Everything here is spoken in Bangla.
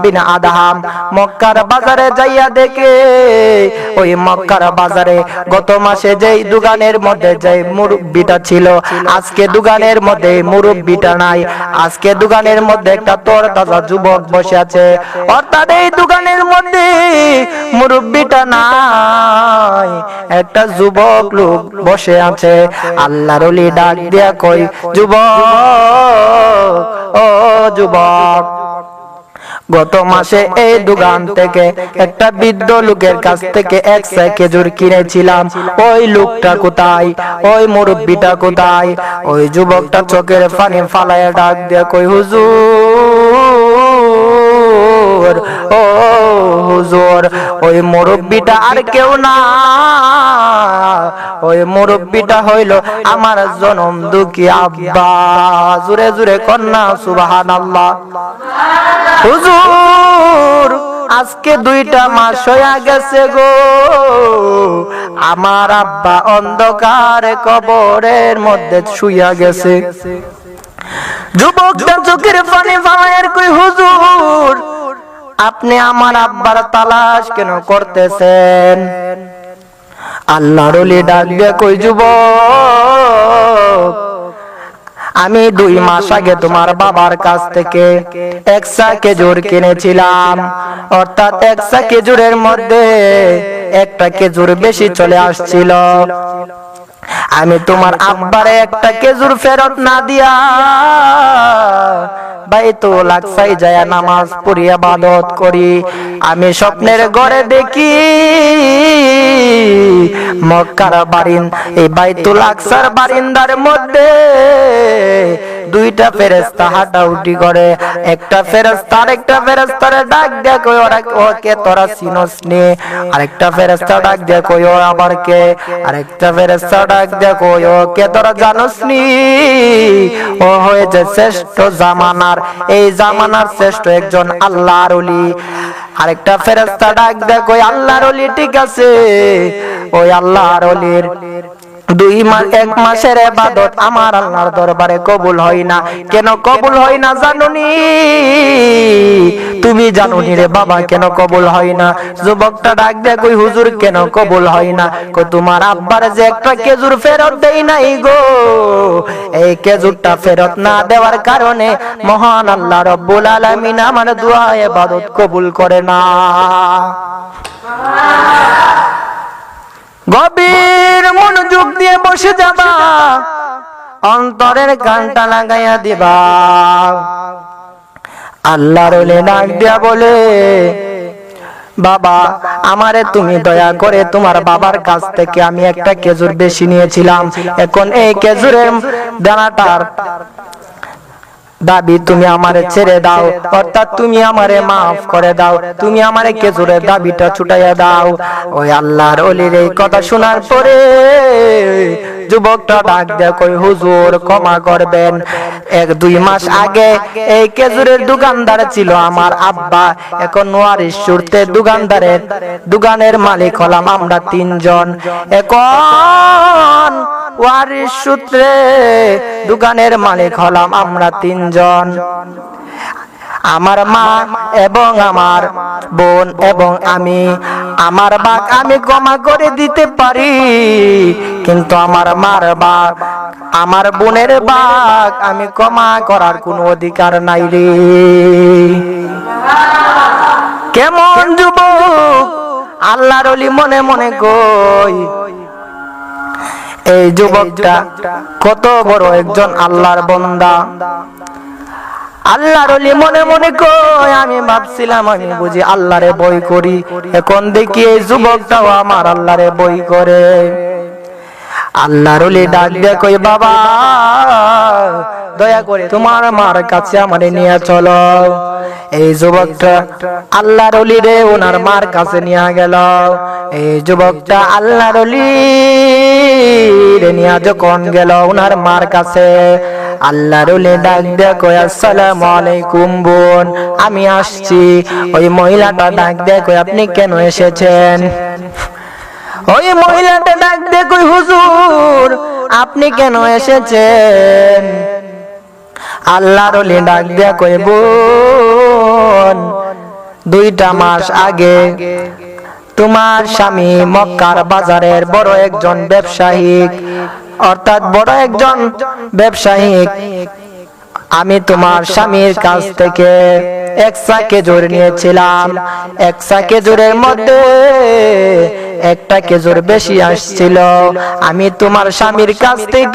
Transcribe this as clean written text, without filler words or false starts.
বিন আদহাম মক্কার বাজারে যাইয়া দেখে ওই মক্কার বাজারে গত মাসে যেই দোকানের মধ্যে যেই মুরব্বিটা ছিল আজকে দোকানের মধ্যে মুরব্বিটা নাই। আজকে দোকানের মধ্যে একটা তরতাজা যুবক বসে আছে, অর্থাৎ এই দোকানের মধ্যে মুরব্বিটা নাই, একটা যুবক লোক বসে আছে। আল্লাহর ওলি ডাক দিয়া কই, যুবক, ও যুবক, গত মাসে এই দোকান থেকে একটা বৃদ্ধ লোকের কাছ থেকে 100 খেজুর কিনেছিলাম, ওই লোকটা কোথায়, ওই মুরব্বিটা কোথায়? ওই যুবকটা চোখের পানি ফালায়া ডাক দিয়ে কই, হুজুর, ও হুজুর, ওই মুরব্বিটা আর কেউ না, ওই মুরব্বিটা হইল আমার জনম দুঃখী আব্বা। জোরে জোরে কন্যা সুবহানাল্লাহ। হুজুর, আজকে 2টা মাস হয়ে গেছে গো, আমার আব্বা অন্ধকার কবরের মধ্যে শুইয়া গেছে। যুবকটা চোখের পানি ফালায়ার কই, হুজুর, আপনি আমার আব্বার তালাশ কেন করতেছেন? আল্লাহর ওলি ডাক দিয়ে কই, যুবক, আমি 2 মাস আগে তোমার বাবার কাছ থেকে 100 খেজুর কিনেছিলাম, অর্থাৎ 100 খেজুরের মধ্যে একটা খেজুর বেশি চলে আসছিল। আমি তোমার আব্বারে একটা খেজুর ফেরত না দিয়া বাইতুল আকসায় যায় নামাজ পড়ি ইবাদত করি। আমি স্বপ্নের ঘরে দেখি মক্কার এই বাইতুল আকসার বারিন্দার মধ্যে 2টা ফেরেশতা হাঁটাউটি করে। একটা ফেরেশতা আরেকটা ফেরেশতারে ডাক দেয় কই, ওকে তোরা চিনস নি? আরেকটা ফেরেশতা ডাক দেয় কই, ও আবার কে? আরেকটা ফেরেশতা ডাক দেয় কই, ওকে তোরা জানোস নি? ও হয়েছে শ্রেষ্ঠ জামানার, এই জামানার শ্রেষ্ঠ একজন আল্লাহর ওলি। আরেকটা ফেরেশতা ডাক দেয় কই, আল্লাহর ওলি ঠিক আছে, ওই আল্লাহর ওলির 1 মাসের ইবাদত আমার আল্লাহর দরবারে কবুল হয় না। কেন কবুল হয় না জানোনি? তুমি জানোনি রে বাবা, কেন কবুল হয় না? যুবকটা ডাক দেয় কই, হুজুর, কেন কবুল হয় না? কই, তোমার আব্বার যে একটা খেজুর ফেরত দেই নাই গো, এই খেজুরটা ফেরত না দেওয়ার কারণে মহান আল্লাহ রব্বুল আলামিন আমার দোয়া ইবাদত কবুল করে না। গভীর মনোযোগ দিয়ে বসে যাবা, অন্তরের কানটা লাগাইয়া দিবা। আল্লাহর ওলি ডাক দিয়া বলে, বাবা, আমারে তুমি দয়া করে তোমার বাবার কাছ থেকে আমি একটা খেজুর বেশি নিয়েছিলাম, এখন এই খেজুরের দানাটার দাবি তুমি আমারে ছেড়ে দাও, অর্থাৎ তুমি আমারে মাফ করে দাও, তুমি আমারে খেজুরের দাবিটা ছুটাইয়া দাও। ওই আল্লাহর ওলির এই কথা শোনার পরে যুবকটা ডাক দেয় কই, হুজুর, ক্ষমা করবেন, 1-2 মাস আগে এই খেজুরের দোকানদার ছিল আমার আব্বা, এখন নোয়ারি সুরতে দোকানের মালিক হলাম আমরা 3 জন। এখন ওয়ারিশ সূত্রে দোকানের মালিক হলাম আমরা 3 জন। আমার মা এবং আমার বোন এবং আমি, আমার বাক আমি ক্ষমা করে দিতে পারি, কিন্তু আমার মার বাক, আমার বোনের বাক আমি ক্ষমা করার কোনো অধিকার নাই রে। কেমন যুবক! আল্লাহর ওলি মনে মনে কই, এই যুবকটা কত বড় একজন আল্লাহর বান্দা। আল্লাহর ওলি মনে মনে কই, আমি ভাবছিলাম আমি বুঝি আল্লাহরে ভয় করি, এখন দেখি এই যুবকটাও আমার আল্লাহরে ভয় করে। আল্লাহর ওলি ডাক দিয়ে কই, বাবা, দয়া করে তোমার মার কাছে আমারে নিয়ে চলো। এই যুবকটা আল্লাহর ওলি রে ওনার মার কাছে নিয়ে গেল। এই যুবকটা আল্লাহর ওলি রে নিয়ে যখন গেল ওনার মার কাছে, আল্লাহর ওলি ডাক দিয়ে কই, আসসালামু আলাইকুম বোন, আমি আসছি। ওই মহিলাটা ডাক দিয়ে কই, আপনি কেন এসেছেন? ওই মহিলাটা ডাক দিয়ে কই, হুজুর, আপনি কেন এসেছেন? আল্লাহর ওলি ডাক দিয়া কই, বোন, 2টা মাস আগে তোমার স্বামী মক্কার বাজারের বড় একজন ব্যবসায়ী, অর্থাৎ বড় একজন ব্যবসায়ী, আমি তোমার স্বামীর কাছ থেকে 1 সা খেজুর নিয়েছিলাম। 1 সা খেজুরের মধ্যে একটা খেজুর বেশি আসছিল। আমি তোমার স্বামীর কাছ থেকে